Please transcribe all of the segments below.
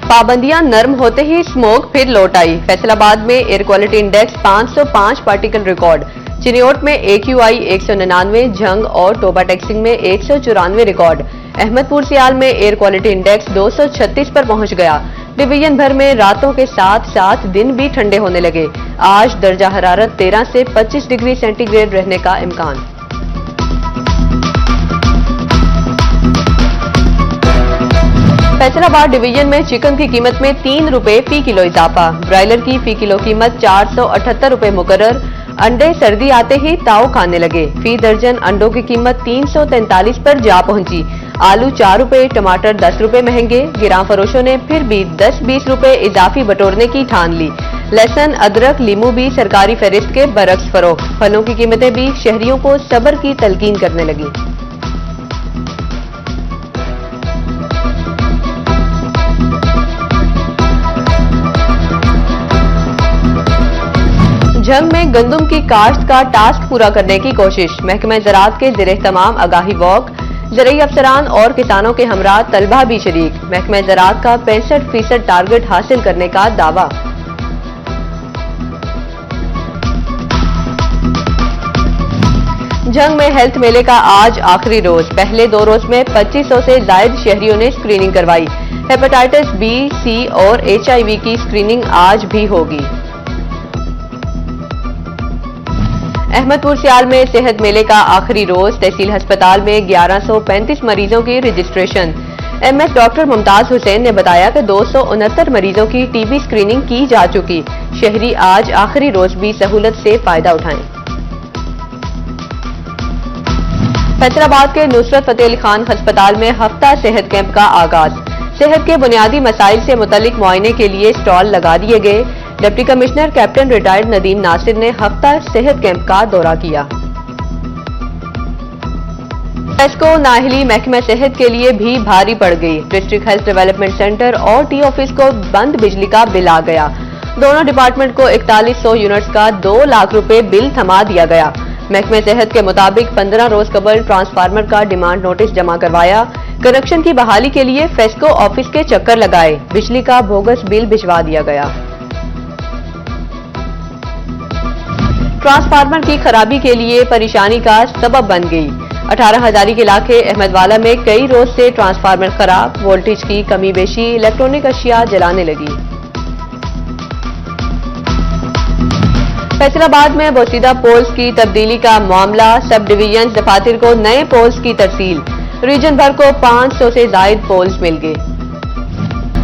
पाबंदियां नरम होते ही स्मोक फिर लौट आई। फैसलाबाद में air quality index 505 particle record. Chiniot में AQI 199, झंग और टोबा टेक्सिंग में 194 रिकॉर्ड। अहमदपुर सियाल में एयर क्वालिटी इंडेक्स 236 पर पहुंच गया। डिवीजन भर में रातों के साथ साथ दिन भी ठंडे होने लगे। आज दर्जा हरारत 13 से 25 डिग्री सेंटीग्रेड रहने का इम्कान। फैसलाबाद डिवीजन में चिकन की कीमत में 3 रुपए फी किलो इजाफा। ब्रायलर की फी किलो कीमत 478 रुपए मुकर्रर। अंडे सर्दी आते ही ताव खाने लगे। फी दर्जन अंडों की कीमत 343 पर जा पहुंची। आलू 4 रुपए, टमाटर 10 रुपए महंगे। गिरां फरोशों ने फिर भी 10-20 रुपए इजाफी बटोरने की ठान ली। लहसुन, अदरक, लीमू भी सरकारी फहरिस्त के बरक्स फरोख्त। फलों की कीमतें भी शहरियों को सब्र की तलकीन करने लगी। झंग में गंदम की काश्त का टास्क पूरा करने की कोशिश। महकमा ज़राअत के ज़ेरे तमाम आगाही वॉक। ज़रूरी अफसरान और किसानों के हमरा तलबा भी शरीक। महकमा ज़राअत का 65% टारगेट हासिल करने का दावा। झंग में हेल्थ मेले का आज आखिरी रोज। पहले 2 रोज में 2500 से ज्यादा शहरियों ने स्क्रीनिंग करवाई। हेपेटाइटिस B, C और HIV की स्क्रीनिंग आज भी होगी। अहमदपुर सियाल में सेहत मेले का आखिरी रोज। तहसील अस्पताल में 1135 मरीजों की registration. MS doctor Mumtaz Hussain ने बताया कि 269 मरीजों की TB स्क्रीनिंग की जा चुकी। शहरी आज आखिरी रोज भी सहूलत से फायदा उठाएं। फैसलाबाद के नुसरत फतेह अली खान अस्पताल में हफ्ता सेहत कैंप का आगाज। सेहत के बुनियादी मसाइल से मुतल्लिक मुआयने के लिए स्टॉल लगा दिए गए। Deputy commissioner captain retired Nadeem Nasir ने हफ्ता सेहत कैंप का दौरा किया। पेस्को नाहली महकमा सेहत के लिए भी भारी पड़ गई। डिस्ट्रिक्ट हेल्थ डेवलपमेंट सेंटर और टी ऑफिस को बंद बिजली का बिल आ गया। दोनों डिपार्टमेंट को 4100 यूनिट्स का 2 लाख रुपए बिल थमा दिया गया। महकमे सेहत के मुताबिक 15 रोज कबल ट्रांसफार्मर का डिमांड नोटिस जमा करवाया। कनेक्शन की बहाली के लिए फेस्को ऑफिस के चक्कर लगाए। बिजली का बोगस बिल भिजवा दिया गया। ट्रांसफार्मर की खराबी के लिए परेशानी का सबब बन गई। 18 हजारी के इलाके अहमदवाला में कई रोज से ट्रांसफार्मर खराब। वोल्टेज की कमी बेशी इलेक्ट्रॉनिक अशिया जलाने लगी। फैसलाबाद में बोसीदा पोल्स की तब्दीली का मामला। सब डिवीजन दफातर को नए पोल्स की तरसील। रीजन भर को 500 से ज्यादा पोल्स मिल गए।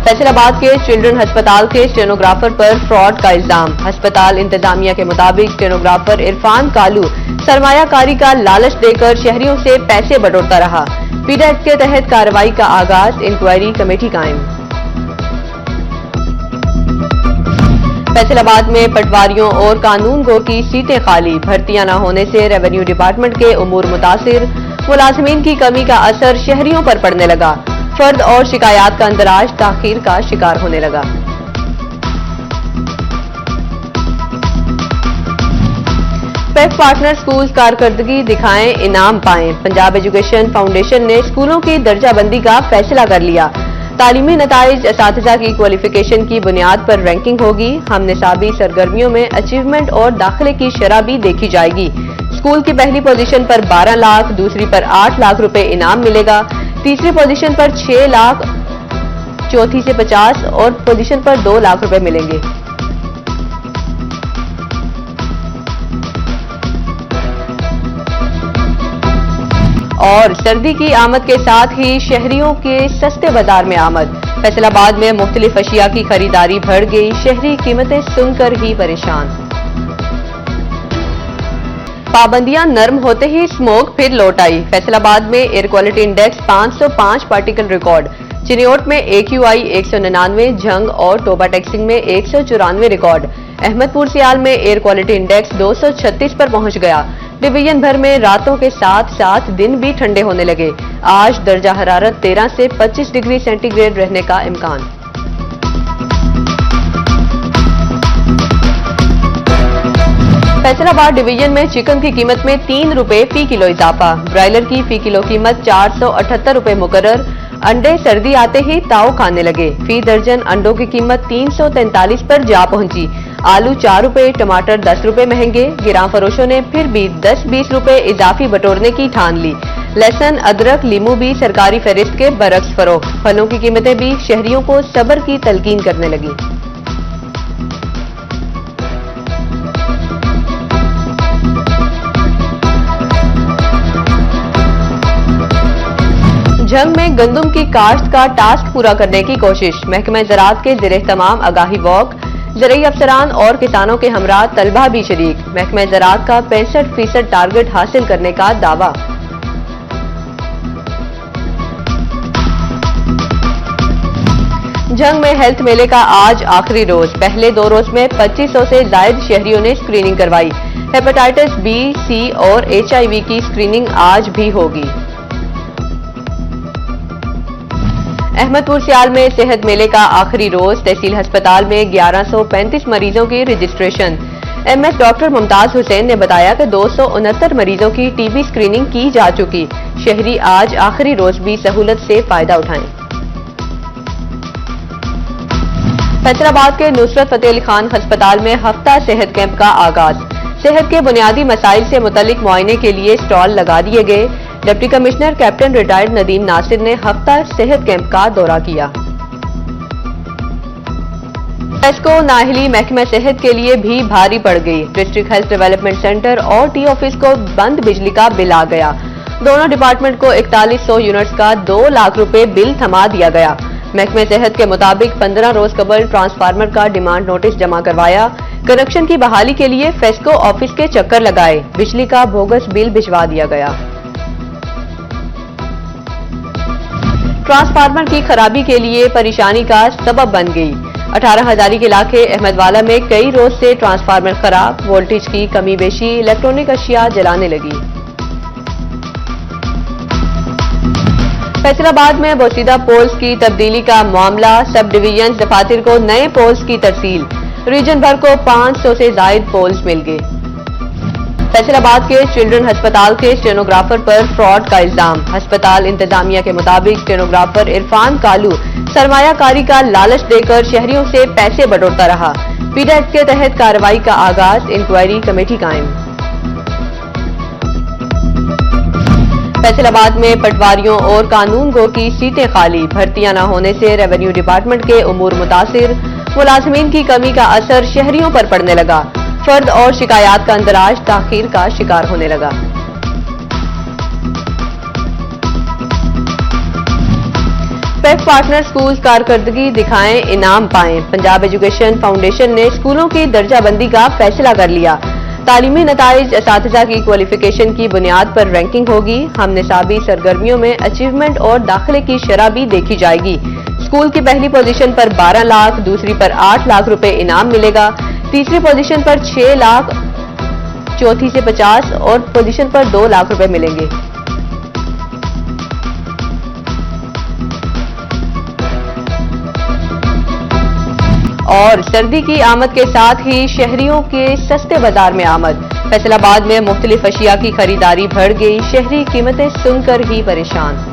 फैसलाबाद के चिल्ड्रन अस्पताल के स्टेनोग्राफर पर फ्रॉड का इल्जाम। अस्पताल इंतजामिया के मुताबिक स्टेनोग्राफर इरफान कालू सरमायाकारी का लालच देकर शहरियों से पैसे बटोरता रहा। पीडा एक्ट के तहत कार्रवाई का आगाज। इंक्वायरी कमेटी कायम। फैसलाबाद में पटवारियों और कानून गो की सीटें खाली। भर्तियां न होने से रेवेन्यू डिपार्टमेंट के उमूर मुतासिर। मुलाजिमीन की कमी का असर शहरियों पर पड़ने लगा। फर्द और शिकायत का अंदराज ताखीर का शिकार होने लगा। पेफ पार्टनर स्कूल कारकर्दगी दिखाएं, इनाम पाएं। पंजाब एजुकेशन फाउंडेशन ने स्कूलों की दर्जाबंदी का फैसला कर लिया। तालीमी नताइज असातिज़ा की क्वालिफिकेशन की बुनियाद पर रैंकिंग होगी। हम निसाबी सरगर्मियों में अचीवमेंट और दाखिले की शरह भी देखी जाएगी। स्कूल की पहली पोजीशन पर 12 लाख, दूसरी पर 8 लाख रुपए इनाम मिलेगा। तीसरी पोजीशन पर 6 लाख, चौथी से 50 और पोजीशन पर 2 लाख रुपए मिलेंगे। और सर्दी की आमद के साथ ही शहरियों के सस्ते बाजार में आमद। फैसलाबाद में मुख्तलिफ अशिया की खरीदारी बढ़ गई। शहरी कीमतें सुनकर ही परेशान। पाबंदियां नरम होते ही स्मोक फिर लौट आई। फैसलाबाद में air quality index 505 particle record. Chiniot में AQI 199, झंग और टोबा टेक्सिंग में 194 रिकॉर्ड। अहमदपुर सियाल में एयर क्वालिटी इंडेक्स 236 पर पहुंच गया। डिवीजन भर में रातों के साथ साथ दिन भी ठंडे होने लगे। आज दर्जा हरारत 13 से 25 डिग्री सेंटीग्रेड रहने का इम्कान। फैसलाबाद डिवीजन में चिकन की कीमत में 3 रुपए फी किलो इजाफा। ब्रायलर की फी किलो कीमत 478 रुपए मुकर्रर। अंडे सर्दी आते ही ताव खाने लगे। फी दर्जन अंडों की कीमत 343 पर जा पहुंची। आलू 4 रुपए, टमाटर 10 रुपए महंगे। गिरां फरोशों ने फिर भी 10-20 रुपए इजाफी बटोरने की ठान ली। लहसुन, अदरक, लीमू भी सरकारी फहरिस्त के बरक्स फरोख्त। फलों की कीमतें भी शहरियों को सब्र की तलकीन करने लगी। जंग में गंदम की काश्त का टास्क पूरा करने की कोशिश। महकमा ज़राअत के ज़ेरे तमाम आगाही वॉक, ज़रई अफसरान और किसानों के हमरा तलबा भी शरीक। महकमा ज़राअत का 65% टारगेट हासिल करने का दावा। जंग में हेल्थ मेले का आज आखिरी रोज। पहले 2 रोज में 2500 से ज्यादा शहरियों ने स्क्रीनिंग करवाई। हेपेटाइटिस बी, सी और HIV की स्क्रीनिंग आज भी होगी। अहमदपुर सियाल में सेहत मेले का आखिरी रोज। तहसील अस्पताल में 1135 मरीजों की registration. MS doctor Mumtaz Hussain ने बताया कि 269 मरीजों की TB स्क्रीनिंग की जा चुकी। शहरी आज आखिरी रोज भी सहूलत से फायदा उठाएं। फैसलाबाद के नुसरत फतेह अली खान अस्पताल में हफ्ता सेहत कैंप का आगाज। सेहत के बुनियादी मसाइल से मुतल्लिक मुआयने के लिए स्टॉल लगा दिए गए। Deputy commissioner captain retired Nadeem Nasir ने हफ्ता सेहत कैंप का दौरा किया। फेस्को नाहली महकमा सेहत के लिए भी भारी पड़ गई। डिस्ट्रिक्ट हेल्थ डेवलपमेंट सेंटर और टी ऑफिस को बंद बिजली का बिल आ गया। दोनों डिपार्टमेंट को 4100 यूनिट्स का 2 लाख रुपए बिल थमा दिया गया। महकमे सेहत के मुताबिक 15 रोज कबल ट्रांसफार्मर का डिमांड नोटिस जमा करवाया। कनेक्शन की बहाली के लिए फेस्को ऑफिस के चक्कर लगाए। बिजली का बोगस बिल भिजवा दिया गया। ट्रांसफार्मर की खराबी के लिए परेशानी का सबब बन गई। 18,000 के इलाके अहमदवाला में कई रोज से ट्रांसफार्मर खराब। वोल्टेज की कमी बेशी इलेक्ट्रॉनिक अशिया जलाने लगी। फैसलाबाद में बोसीदा पोल्स की तब्दीली का मामला। सब डिवीजन दफातर को नए पोल्स की तरसील। रीजन भर को 500 से ज्यादा पोल्स मिल गए। फैसलाबाद के चिल्ड्रन अस्पताल के स्टेनोग्राफर पर फ्रॉड का इल्जाम। अस्पताल इंतजामिया के मुताबिक स्टेनोग्राफर इरफान कालू सरमायाकारी का लालच देकर शहरियों से पैसे बटोरता रहा। पीडा एक्ट के तहत कार्रवाई का आगाज। इंक्वायरी कमेटी कायम। फैसलाबाद में पटवारियों और कानून गो की सीटें खाली। भर्तियां न होने से रेवेन्यू डिपार्टमेंट के उमूर मुतासिर। मुलाजमीन की कमी का असर शहरियों पर पड़ने लगा। फर्द और शिकायत का अंदराज ताखीर का शिकार होने लगा। पेफ पार्टनर स्कूल कारकर्दगी दिखाएं, इनाम पाएं। पंजाब एजुकेशन फाउंडेशन ने स्कूलों की दर्जाबंदी का फैसला कर लिया। तालीमी नताइज असातिज़ा की क्वालिफिकेशन की बुनियाद पर रैंकिंग होगी। हम निसाबी सरगर्मियों में अचीवमेंट और दाखिले की शरह भी देखी जाएगी। स्कूल की पहली पोजीशन पर 12 लाख, दूसरी पर 8 लाख रुपए इनाम मिलेगा। तीसरी पोजीशन पर 6 लाख, चौथी से 50 और पोजीशन पर 2 लाख रुपए मिलेंगे। और सर्दी की आमद के साथ ही शहरियों के सस्ते बाजार में आमद। फैसलाबाद में मुख्तलिफ अशिया की खरीदारी बढ़ गई। शहरी कीमतें सुनकर ही परेशान।